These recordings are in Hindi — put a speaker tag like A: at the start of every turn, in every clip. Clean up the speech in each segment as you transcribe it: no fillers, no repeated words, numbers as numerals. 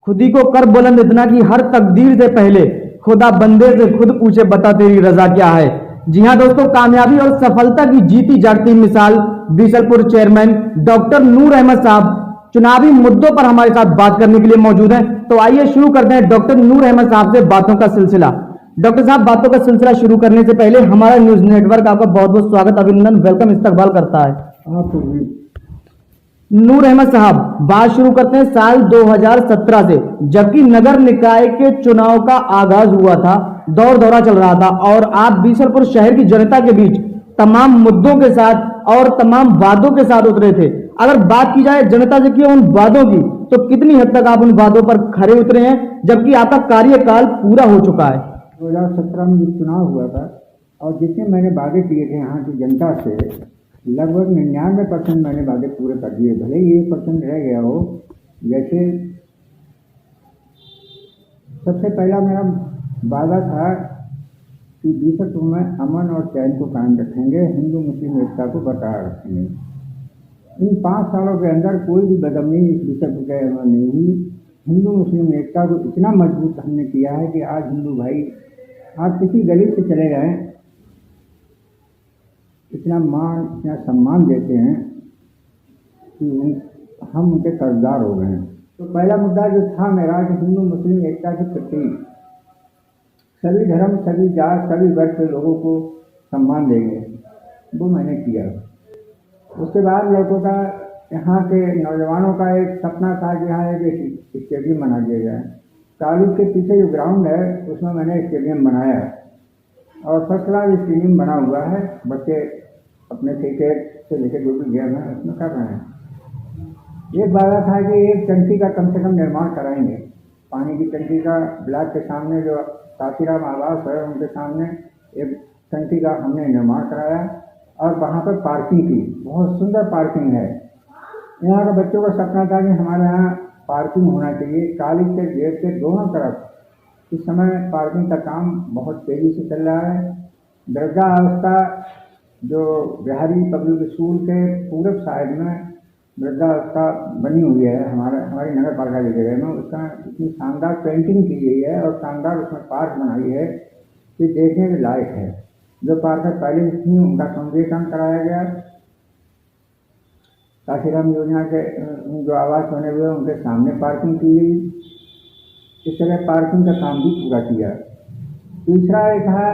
A: खुद ही को कर बुलंद इतना कि हर तकदीर से पहले खुदा बंदे से खुद पूछे बता तेरी रजा क्या है। जी हाँ दोस्तों, कामयाबी और सफलता की जीती जागती मिसाल बीसलपुर चेयरमैन डॉक्टर नूर अहमद साहब चुनावी मुद्दों पर हमारे साथ बात करने के लिए मौजूद हैं। तो आइए शुरू करते हैं डॉक्टर नूर अहमद साहब से बातों का सिलसिला। डॉक्टर साहब, बातों का सिलसिला शुरू करने से पहले हमारा न्यूज नेटवर्क आपका बहुत बहुत स्वागत, अभिनंदन, वेलकम इस्तकबाल करता है। नूर अहमद साहब, बात शुरू करते हैं साल 2017 से, जबकि नगर निकाय के चुनाव का आगाज हुआ था, दौर दौरा चल रहा था और आप बीसलपुर शहर की जनता के बीच तमाम मुद्दों के साथ और तमाम वादों के साथ उतरे थे। अगर बात की जाए जनता से किए उन वादों की, तो कितनी हद तक आप उन वादों पर खरे उतरे हैं, जबकि आपका कार्यकाल पूरा हो चुका है?
B: 2017 में जो चुनाव हुआ था और जितने मैंने वादे किए थे यहाँ की जनता से, लगभग 99% मैंने वादे पूरे कर दिए। भले ही 1% रह गया हो। जैसे सबसे पहला मेरा वादा था कि बीसलपुर में अमन और चैन को कायम रखेंगे, हिंदू मुस्लिम एकता को बरकरार रखेंगे। इन 5 सालों के अंदर कोई भी बदअमनी इस बीसलपुर के अंदर नहीं हुई। हिंदू मुस्लिम एकता को इतना मजबूत हमने किया है कि आज हिंदू भाई आप किसी गली से चले जाएं, इतना मान इतना सम्मान देते हैं कि हम उनके कर्जदार हो गए हैं। तो पहला मुद्दा जो था मेरा कि हिंदू मुस्लिम एकता के प्रति सभी धर्म, सभी जात, सभी वर्ग के लोगों को सम्मान देंगे, वो मैंने किया। उसके बाद लड़कों का, यहाँ के नौजवानों का एक सपना था कि यहाँ एक स्टेडियम बना दिया जाए। कॉलेज के पीछे जो ग्राउंड है उसमें मैंने स्टेडियम बनाया और फर्स्ट क्लास स्टेडियम बना हुआ है। बच्चे अपने क्रिकेट से लेकर जो भी गेम है उसमें कर रहे हैं। एक वादा था कि एक टंकी का कम से कम निर्माण कराएंगे, पानी की टंकी का। ब्लॉक के सामने जो काशीराम आवास है उनके सामने एक टंकी का हमने निर्माण कराया और वहाँ पर पार्किंग की, बहुत सुंदर पार्किंग है। यहाँ के बच्चों का सपना था कि हमारे यहाँ पार्किंग होना चाहिए। कॉलेज के गेट के दोनों तरफ इस समय पार्किंग का काम बहुत तेज़ी से चल रहा है। वृद्धावस्था जो बिहारी पब्लिक स्कूल के पूरब साइड में वृद्धावस्था बनी हुई है हमारी नगर पालिका की जगह में, उसका इतनी शानदार पेंटिंग की गई है और शानदार उसमें पार्क बनाई है कि देखने के लायक है। जो पार्क पहले थी उनका सौंदर्यीकरण कराया गया। काशीराम योजना के जो आवास बने हुए उनके सामने पार्किंग की गई। इस तरह पार्किंग का काम भी पूरा किया। तीसरा ये था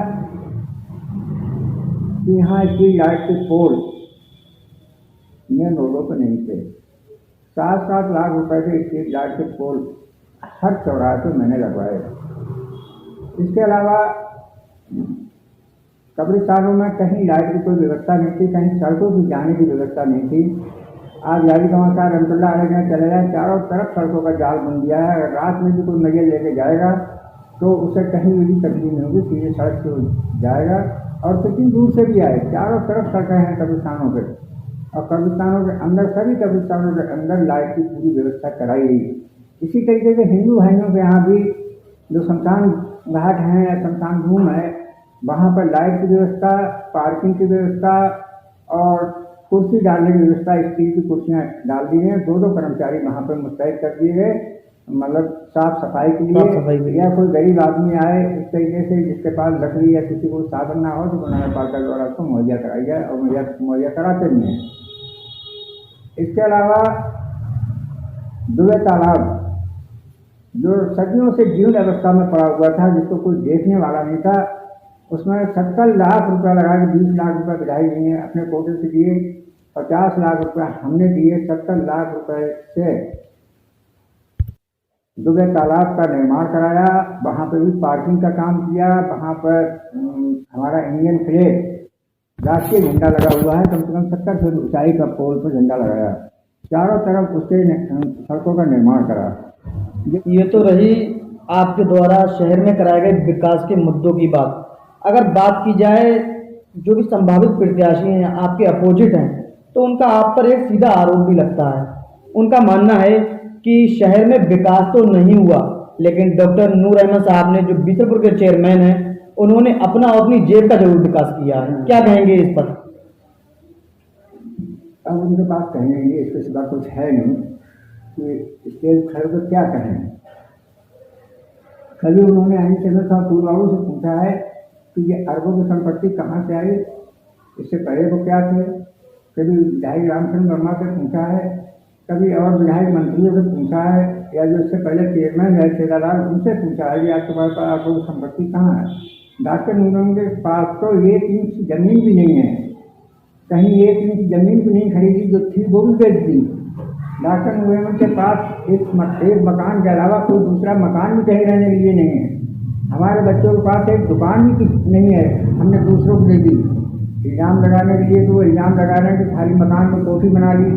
B: कि यहाँ स्ट्रीट लाइट के पोल मेन रोडों पर नहीं थे। 7-7 लाख रुपए के स्ट्रीट लाइट के पोल हर चौराहे पर मैंने लगवाए। इसके अलावा कब्रिस्तानों में कहीं लाइट की कोई व्यवस्था नहीं थी, कहीं सड़कों की जाने की व्यवस्था नहीं थी। आज यारी गाँव का रमतुल्ला अलग में चले जाए, चारों तरफ सड़कों का जाल बन गया है। अगर रात में भी कोई मैयल लेके जाएगा तो उसे कहीं भी तकलीफ नहीं होगी, सीधे सड़क से जाएगा। और कितनी दूर से भी आए, चारों तरफ सड़कें हैं कब्रिस्तानों पे, और कब्रिस्तानों के अंदर, सभी कब्रिस्तानों के अंदर लाइट की पूरी व्यवस्था कराई गई। इसी तरीके से हिंदू भाइयों के यहाँ भी जो शमशान घाट हैं या शमशान भूमि है, वहाँ पर लाइट की व्यवस्था, पार्किंग की व्यवस्था और कुर्सी डालने की व्यवस्था, स्टील की कुर्सियाँ डाल दी गई। 2-2 कर्मचारी वहाँ पर मुस्तैद कर दिए गए, मतलब साफ सफाई के लिए। या कोई गरीब आदमी आए इस तरीके से जिसके पास लकड़ी या किसी को साधन ना हो, तो नगर पालिका द्वारा उसको मुहैया कराई जाए और मुहैया कराते भी हैं। इसके अलावा दुबे तालाब जो सदियों से जीर्ण अवस्था में पड़ा हुआ था, जिसको कोई देखने वाला नहीं था, उसमें 70 लाख रुपया लगा के 20 लाख रुपये विधायक जी ने अपने कोटे से दिए, 50 लाख रुपये हमने दिए। 70 लाख रुपये से दुबे तालाब का निर्माण कराया, वहाँ पर भी पार्किंग का काम किया। वहाँ पर हमारा इंडियन फ्लैग राष्ट्रीय झंडा लगा हुआ है, कम से कम 70 फीट ऊंचाई का पोल पर झंडा लगाया। चारों तरफ उसके सड़कों का निर्माण करा।
A: ये तो रही आपके द्वारा शहर में कराए गए विकास के मुद्दों की बात। अगर बात की जाए जो भी संभावित प्रत्याशी हैं, आपके अपोजिट हैं, तो उनका आप पर एक सीधा आरोप भी लगता है। उनका मानना है कि शहर में विकास तो नहीं हुआ, लेकिन डॉक्टर नूर अहमद साहब ने, जो बीसलपुर के चेयरमैन हैं, उन्होंने अपना और अपनी जेब का जरूर विकास किया है। क्या कहेंगे इस पर?
B: अब उनके पास कहने के लिए इसके सिवा कुछ है नहीं कि स्टेज खड़े को क्या कहें। कभी उन्होंने हरिश्चंद्र साहब पूर्वाऊ से पूछा है कि ये अरबों की संपत्ति कहाँ से आई, इससे पहले वो क्या थे। कभी विधायक रामचंद्र वर्मा से पूछा है, कभी और विधायक मंत्रियों से पूछा है, या जो इससे पहले चेयरमैन है ठेकेदार उनसे पूछा है कि आपके पास अरबों की संपत्ति कहाँ है। डॉक्टर नूनम के पास तो 1 इंच जमीन भी नहीं है, कहीं 1 इंच जमीन भी नहीं खरीदी, जो थी वो भी बेच दी। डॉक्टर नूनम के पास एक मकान के अलावा कोई दूसरा मकान भी कहीं रहने के लिए नहीं है। हमारे बच्चों के पास एक दुकान भी नहीं है, हमने दूसरों को दे दी। इल्ज़ाम लगाने के लिए तो वो इल्ज़ाम लगा रहे हैं कि खाली मकान में कोठी बना ली,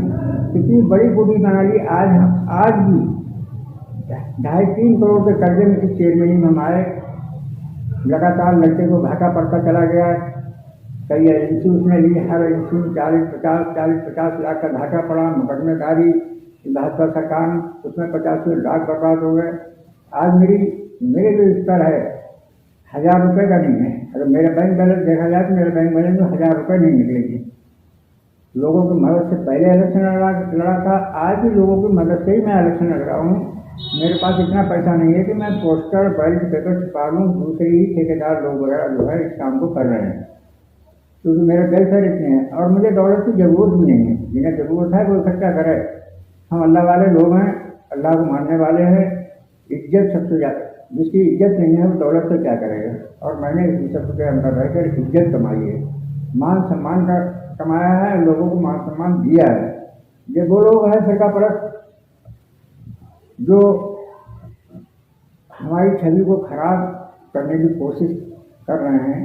B: कितनी बड़ी कोठी बना ली। आज भी 2.5-3 करोड़ के कर्जे में किस चेयरमैन में हम आए, लगातार लड़के को घाटा पड़ता चला गया। कई एजेंसी उसने ली, हर एजेंसी में 40-50 लाख का घाटा पड़ा, मुकदमेदारी भाजपा सरकार, उसमें 50 लाख बर्बाद हो गए। आज मेरे जो स्तर है 1000 रुपये का नहीं है। अगर मेरा बैंक बैलेंस देखा जाए तो मेरे बैंक बैलेंस में 1000 रुपये नहीं निकलेगी। लोगों की मदद से पहले इलेक्शन लड़ा था, आज भी लोगों की मदद से ही मैं इलेक्शन लड़ रहा हूँ। मेरे पास इतना पैसा नहीं है कि मैं पोस्टर बैलेट पेपर छुपा लूँ, दूसरे ही ठेकेदार लोग वगैरह जो है इस काम को कर रहे हैं, क्योंकि मेरे वेलफेयर इतने हैं और मुझे डॉलर की ज़रूरत भी नहीं है। जिन्हें ज़रूरत है वो इकट्ठा करे। हम अल्लाह वाले लोग हैं, अल्लाह को मानने वाले हैं। इज्जत सबसे ज़्यादा, जिसकी इज्जत नहीं है वो दौलत से क्या करेगा। और मैंने इस सब के अंदर रहकर इज्जत कमाई है, मान सम्मान का कमाया है, लोगों को मान सम्मान दिया है। ये वो लोग हैं फिरका परस्त जो हमारी छवि को खराब करने की कोशिश कर रहे हैं।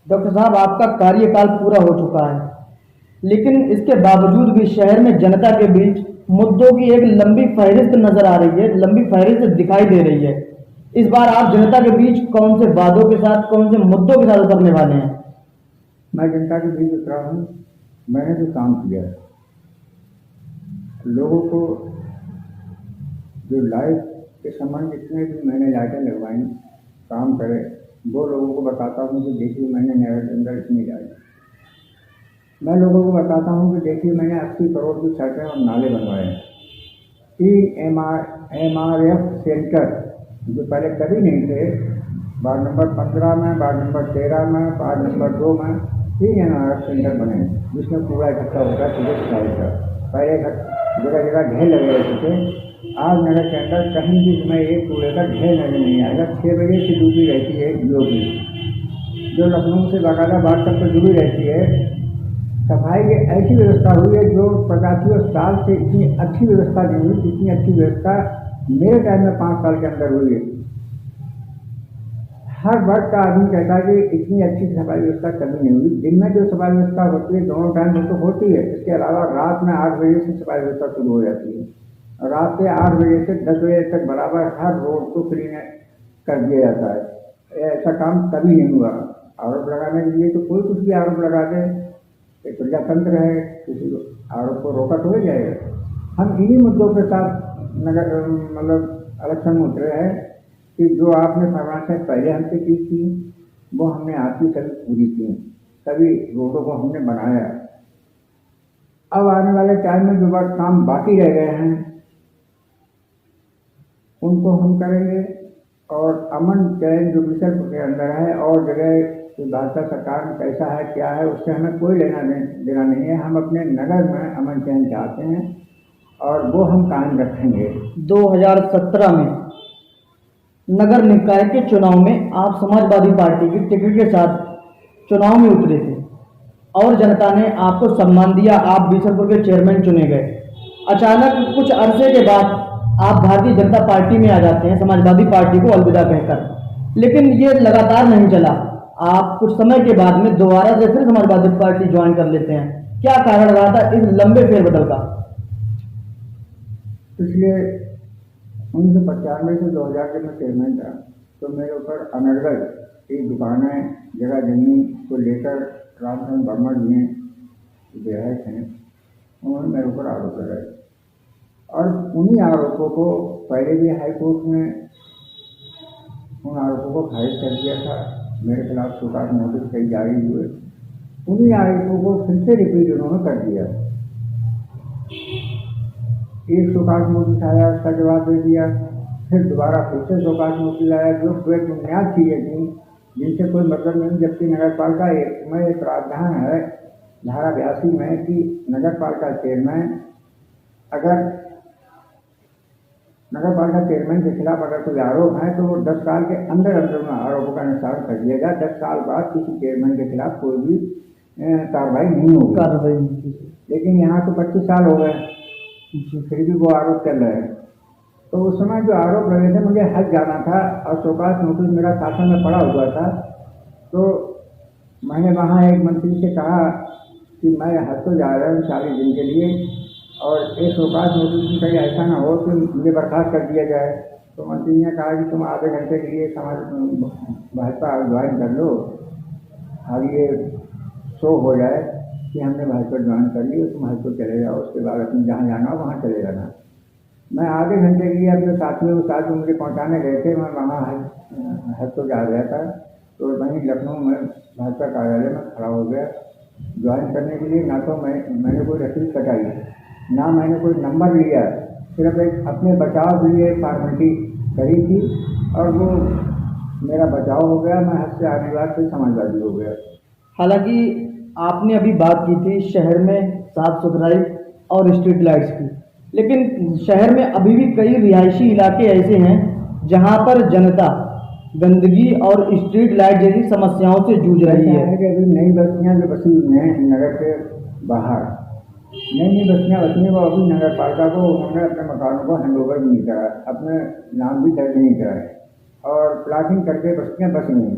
A: डॉक्टर साहब, आपका कार्यकाल पूरा हो चुका है, लेकिन इसके बावजूद भी शहर में जनता के बीच मुद्दों की एक लंबी फहरिस्त नजर आ रही है, लंबी फहरिस्त दिखाई दे रही है। इस बार आप जनता के बीच कौन से वादों के साथ, कौन से मुद्दों के साथ उतरने वाले हैं?
B: मैं जनता के बीच उतरा हूँ। मैंने जो काम किया, लोगों को जो लाइट के संबंध जितने भी मैंने लाइटें लगवाई, काम करे, वो लोगों को बताता हूँ कि देखिए मैंने नगर के अंदर इतनी लाइट। मैं लोगों को बताता हूँ कि देखिए मैंने 80 करोड़ की सड़कें और नाले बनवाए। 3 MRF सेंटर जो पहले कभी नहीं थे, वार्ड नंबर 15 में, वार्ड नंबर 13 में, वार्ड नंबर 2 में 3 MRF सेंटर बने, जिसमें कूड़ा इकट्ठा होता है सुबह साइड का। पहले जगह जगह ढेर लगे रहते थे। आज नगर के अंदर कहीं भी तुम्हें एक कूड़े का ढेर नजर नहीं आएगा। 6 बजे से ड्यूटी रहती है DO की, जो लखनऊ से बाकायदा बात तक तो जुड़ी रहती है। सफाई की ऐसी व्यवस्था हुई है जो 85 साल से इतनी अच्छी व्यवस्था नहीं हुई, इतनी अच्छी व्यवस्था मेरे टाइम में 5 साल के अंदर हुई है। हर वर्ग का आदमी कहता है कि इतनी अच्छी सफाई व्यवस्था कभी नहीं हुई। दिन में जो सफाई व्यवस्था होती है दोनों टाइम में तो होती है, इसके अलावा रात में 8 बजे से सफाई व्यवस्था शुरू हो जाती है। रात के 8 बजे से 10 बजे तक बराबर हर रोड को क्लीन कर दिया जाता है। ऐसा काम कभी नहीं हुआ। आरोप लगाने के लिए तो कोई कुछ भी आरोप लगा दे, एक प्रजातंत्र है, किसी को आरोप को रोका तो हो जाएगा। हम इन्हीं मुद्दों के साथ नगर इलेक्शन में उतरे हैं कि जो आपने फरमाइशें पहले हमसे की थी वो हमने आपकी सभी पूरी की, सभी रोडों को हमने बनाया। अब आने वाले टाइम में जो बात काम बाकी रह गए हैं उनको हम करेंगे। और अमन चैन जो विषय के अंदर है और जगह कि भाजपा सरकार में कैसा है क्या है उससे हमें कोई लेना देना नहीं है। हम अपने नगर में अमन चैन चाहते हैं और वो हम कायम रखेंगे।
A: 2017 में नगर निकाय के चुनाव में आप समाजवादी पार्टी की टिकट के साथ चुनाव में उतरे थे और जनता ने आपको सम्मान दिया, आप बीसलपुर के चेयरमैन चुने गए। अचानक कुछ अरसे के बाद आप भारतीय जनता पार्टी में आ जाते हैं, समाजवादी पार्टी को अलविदा कहकर। लेकिन ये लगातार नहीं चला, आप कुछ समय के बाद में दोबारा से फिर समाजवादी पार्टी ज्वाइन कर लेते हैं। क्या कारण रहा था इस लंबे फेरबदल का?
B: पिछले 1995 से 2000 के मैं चेयरमैन था तो मेरे ऊपर अनर्गल एक दुकानें जगह जमीन को लेकर रामचंद्र वर्मा जी ने विधायक हैं, उन्होंने मेरे ऊपर आरोप लगाए और उन्हीं आरोपों को पहले भी हाईकोर्ट में उन आरोपों को खारिज कर दिया था। मेरे खिलाफ स्वीकार नोटिस कई जारी हुए, उन्हीं आरोपों को फिर से रिपीट उन्होंने कर दिया। एक स्वीकार नोटिस आया, उसका जवाब दे दिया, फिर दोबारा फिर से शोकाज नोटिस आया, जो बेबुनियाद चीज़ें थी जिनसे कोई मतलब नहीं। जबकि नगर पालिका एक्ट में एक प्रावधान है धारा 82 में कि नगर पालिका चेयरमैन अगर नगर पालिका चेयरमैन के खिलाफ अगर कोई आरोप है तो वो 10 साल के अंदर अंदर उन आरोपों का निस्तारण कर दिया जाए। 10 साल बाद किसी चेयरमैन के खिलाफ कोई भी कार्रवाई नहीं होगी। लेकिन यहाँ तो 25 साल हो गए, फिर भी वो आरोप चल रहे हैं। तो उस समय जो आरोप लगे थे, मुझे हज जाना था और शोकाज नोटिस मेरा शासन में पड़ा हुआ था। तो मैंने वहाँ एक मंत्री से कहा कि मैं हज तो जा रहा हूँ 40 दिन के लिए, और एक शोकाज नोटिस में कहीं ऐसा ना हो कि मुझे बर्खास्त कर दिया जाए। तो मंत्री ने कहा कि तुम आधे घंटे के लिए भाजपा ज्वाइन कर लो, अब ये शो हो जाए कि हमने भाजपा ज्वाइन कर ली, तुम भाजपा चले जाओ, उसके बाद अपने जहाँ जाना हो वहाँ चले जाना। मैं आधे घंटे के लिए अपने साथियों के साथ मुझे पहुँचाने गए थे, मैं वहाँ हज तो जा रहा था। तो वहीं लखनऊ में भाजपा कार्यालय में खड़ा हो गया ज्वाइन करने के लिए। ना तो मैंने कोई रसीद कटाई, ना मैंने कोई नंबर लिया, सिर्फ एक अपने बचाव के लिए फॉर्मेलिटी करी थी और वो मेरा बचाव हो गया। मैं हद से आगे बात से समाजवादी हो गया।
A: हालांकि आपने अभी बात की थी शहर में साफ सुथराई और स्ट्रीट लाइट्स की, लेकिन शहर में अभी भी कई रिहायशी इलाके ऐसे हैं जहां पर जनता गंदगी और स्ट्रीट लाइट जैसी समस्याओं से जूझ रही है।
B: कि अभी नई बस्तियाँ जो बसी हुई हैं नगर के बाहर, नई बस्तियाँ बसी हैं, वो अभी नगर पालिका को उन्होंने अपने मकानों को हैंड ओवर भी नहीं करा, अपने नाम भी दर्ज नहीं कराए और प्लाटिंग करके बस्तियाँ बस गई।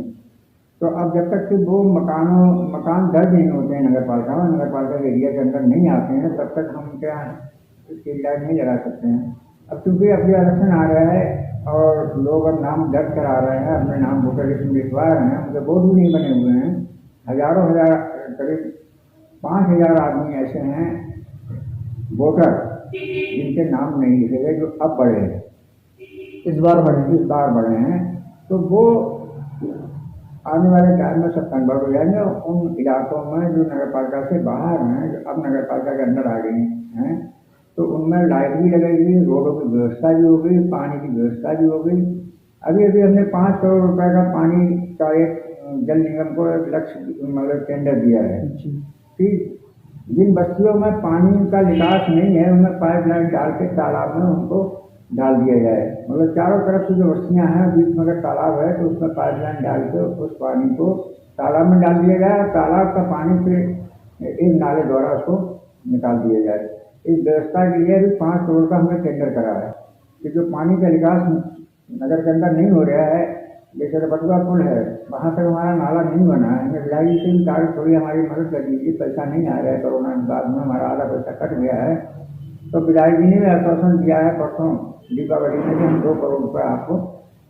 B: तो अब जब तक कि वो मकान दर्ज नहीं होते हैं नगर पालिका में, नगर पालिका के एरिया के अंदर नहीं आते हैं, तब तक हम क्या स्ट्रीट लाइट नहीं लगा सकते हैं। अब चूँकि अभी इलेक्शन आ रहा है और लोग अब नाम दर्ज करा रहे हैं, अपने नाम वोटर लिस्ट में लिखवा रहे हैं, उनके वोट भी नहीं बने हुए हैं। हजारों करीब 5,000 आदमी ऐसे हैं वोटर जिनके नाम नहीं लिखे गए, जो अब बढ़े हैं, इस बार बढ़े हैं। तो वो आने वाले टाइम में सब कन्वर्ट हो जाएंगे। उन इलाकों में जो नगर पालिका से बाहर हैं, जो अब नगर पालिका के अंदर आ गई हैं, तो उनमें लाइट भी लगेगी, रोडों की व्यवस्था भी हो गई, पानी की व्यवस्था भी हो गई। अभी हमने 5 करोड़ रुपए का पानी का एक जल निगम को एक लक्ष्य मतलब टेंडर दिया है कि जिन बस्तियों में पानी का निकास नहीं है उनमें पाइपलाइन डाल के तालाब में उनको डाल दिया जाए। मतलब चारों तरफ से जो बस्तियाँ हैं, बीच में अगर तालाब है तो उसमें पाइपलाइन डाल के उस पानी को तालाब में डाल दिया जाए और तालाब का पानी फिर एक नाले द्वारा उसको निकाल दिया जाए। इस व्यवस्था के लिए भी 5 करोड़ का हमने टेंडर करा है कि जो पानी का निकास नगर के अंदर नहीं हो रहा है, जैसे रपटुआ पुल है, वहाँ तक हमारा नाला नहीं बना है। हमें विधायक जी से भी कहा थोड़ी हमारी मदद कर दीजिए, पैसा नहीं आ रहा है, कोरोना के बाद में हमारा आधा पैसा कट गया है। तो विधायक जी ने भी आश्वासन दिया है परसों दीपावली में कि हम 2 करोड़ रुपये आपको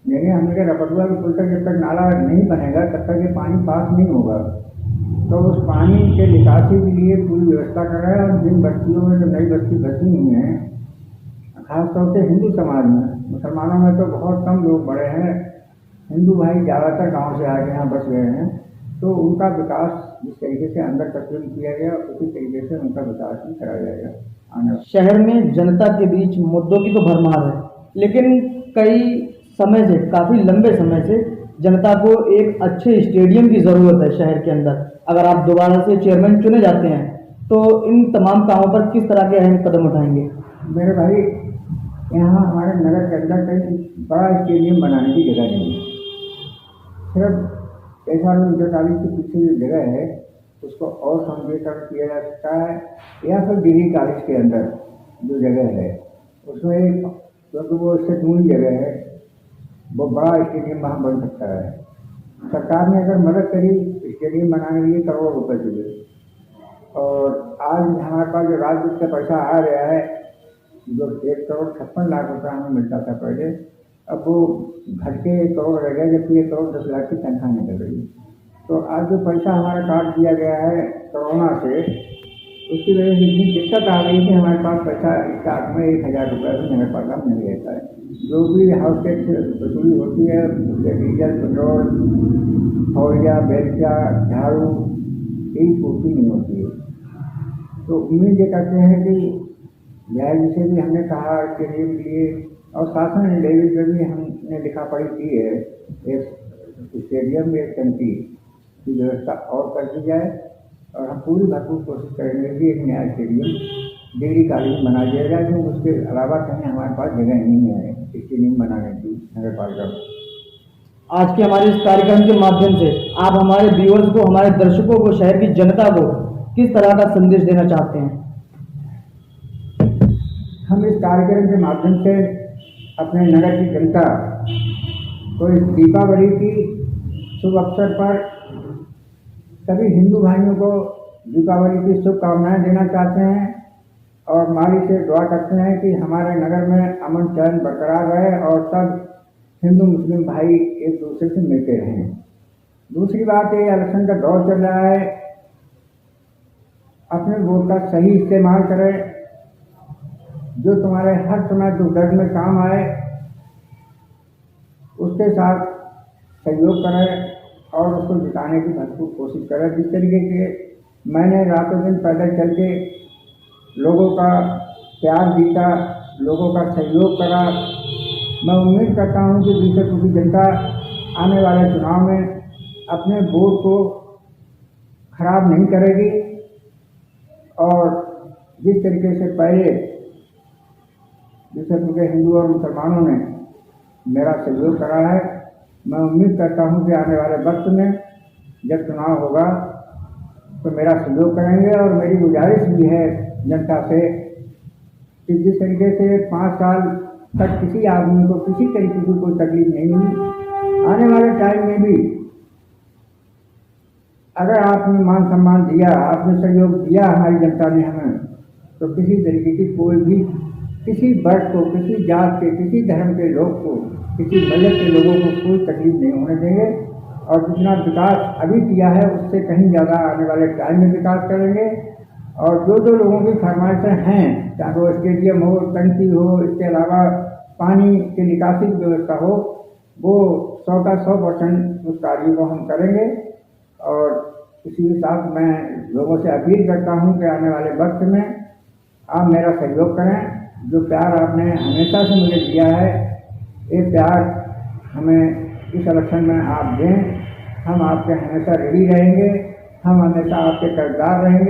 B: देंगे। हमने रपटुआ के पुल तक जब तक नाला नहीं बनेगा तब तक ये पानी पास नहीं होगा। तो उस पानी के निकासी के लिए पूरी व्यवस्था कर रहे हैं। और जिन बस्तियों में जो नई बस्ती बसी हुई हैं, खासतौर से हिंदू समाज में, मुसलमानों में तो बहुत कम लोग बड़े हैं, हिंदू भाई ज़्यादातर गांव से आके यहाँ बस गए हैं, तो उनका विकास जिस तरीके से अंदर तस्वीर किया गया उसी तरीके से उनका विकास भी कराया जाएगा।
A: शहर में जनता के बीच मुद्दों की तो भरमार है, लेकिन कई समय से, काफ़ी लंबे समय से जनता को एक अच्छे स्टेडियम की ज़रूरत है शहर के अंदर। अगर आप दोबारा से चेयरमैन चुने जाते हैं तो इन तमाम कामों पर किस तरह के अहम कदम उठाएंगे?
B: मेरे भाई, यहाँ हमारे नगर के अंदर कहीं बड़ा स्टेडियम बनाने की जगह नहीं है। सिर्फ ऐसा इंटर कॉलेज के पीछे जो जगह है उसको और सौंदर्यीकरण किया जा सकता है, या फिर डिग्री कॉलेज के अंदर जो जगह है उसमें, क्योंकि वो इससे दूरी जगह है, वो बड़ा स्टेडियम वहाँ बन सकता है। सरकार ने अगर मदद करी स्टेडियम बनाने के लिए करोड़ों रुपए दिए, और आज हमारे पास जो राज्य से पैसा आ रहा है, जो 1,56,00,000 रुपये हमें मिलता था पहले, अब वो घट के 1 करोड़ रह गया, जबकि 1,10,00,000 की तनख्वाह निकल रही है। तो आज जो पैसा हमारा काट दिया गया है कोरोना से, उसकी वजह से इतनी दिक्कत आ गई कि हमारे पास पैसा स्टार्ट में 1,000 रुपये भी नगर पालिका में नहीं रहता है। जो भी हाउस टैक्स वसूली होती है, डीजल, पेट्रोल, फौरिया, बेलचा, झाड़ू, यही पूर्ति नहीं होती है। तो उम्मीद ये करते हैं कि न्याय जी से भी हमने कहा इसके लिए और शासन डेविड में भी हमने लिखा पढ़ी की है, एक स्टेडियम में एक टंकी की व्यवस्था और कर दी जाए, और हम पूरी भरपूर कोशिश करेंगे कि एक नया स्टेडियम डिग्री कॉलेज बना दिया जाए, क्योंकि उसके अलावा कहीं हमारे पास जगह नहीं है स्टेडियम बनाने की नगर पालिका।
A: आज के हमारे इस कार्यक्रम के माध्यम से आप हमारे व्यूअर्स को, हमारे दर्शकों को, शहर की जनता को किस तरह का संदेश देना चाहते हैं?
B: हम इस कार्यक्रम के माध्यम से अपने नगर की जनता को इस दीपावली की शुभ अवसर पर सभी हिंदू भाइयों को दीपावली की शुभकामनाएं देना चाहते हैं, और माली से दुआ करते हैं कि हमारे नगर में अमन चैन बरकरार रहे और सब हिंदू मुस्लिम भाई एक दूसरे से मिलते रहें। दूसरी बात, ये इलेक्शन का दौर चल रहा है, अपने वोट का सही इस्तेमाल करें, जो तुम्हारे हर समय दुख दर्द में काम आए उसके साथ सहयोग करें और उसको जिताने की भरपूर कोशिश करें। जिस तरीके के मैंने रातों दिन पैदल चल के लोगों का प्यार जीता, लोगों का सहयोग करा, मैं उम्मीद करता हूं कि बीसलपुर की जनता आने वाले चुनाव में अपने वोट को खराब नहीं करेगी, और जिस तरीके से पहले बीसलपुर के हिंदू और मुसलमानों ने मेरा सहयोग करा है, मैं उम्मीद करता हूं कि आने वाले वक्त में जब चुनाव होगा तो मेरा सहयोग करेंगे। और मेरी गुजारिश भी है जनता से कि जिस तरीके से 5 साल तक किसी आदमी को किसी तरीके की कोई तकलीफ नहीं हुई, आने वाले टाइम में भी अगर आपने मान सम्मान दिया, आपने सहयोग दिया हमारी जनता ने हमें, तो किसी तरीके की कोई भी किसी वर्ग को, किसी जात के, किसी धर्म के लोग को, किसी मजहब के लोगों को कोई तकलीफ नहीं होने देंगे, और जितना विकास अभी किया है उससे कहीं ज़्यादा आने वाले टाइम में विकास करेंगे। और जो जो लोगों की फरमाइशें हैं, चाहे वो स्टेडियम हो, टंकी हो, इसके अलावा पानी की निकासी की व्यवस्था हो, वो 100 का 100% उस कार्य को हम करेंगे। और इसी के साथ मैं लोगों से अपील करता हूं कि आने वाले वक्त में आप मेरा सहयोग करें। जो प्यार आपने हमेशा से मुझे दिया है, ये प्यार हमें इस इलेक्शन में आप दें। हम आपके हमेशा रेडी रहेंगे, हम हमेशा आपके कर्जदार रहेंगे।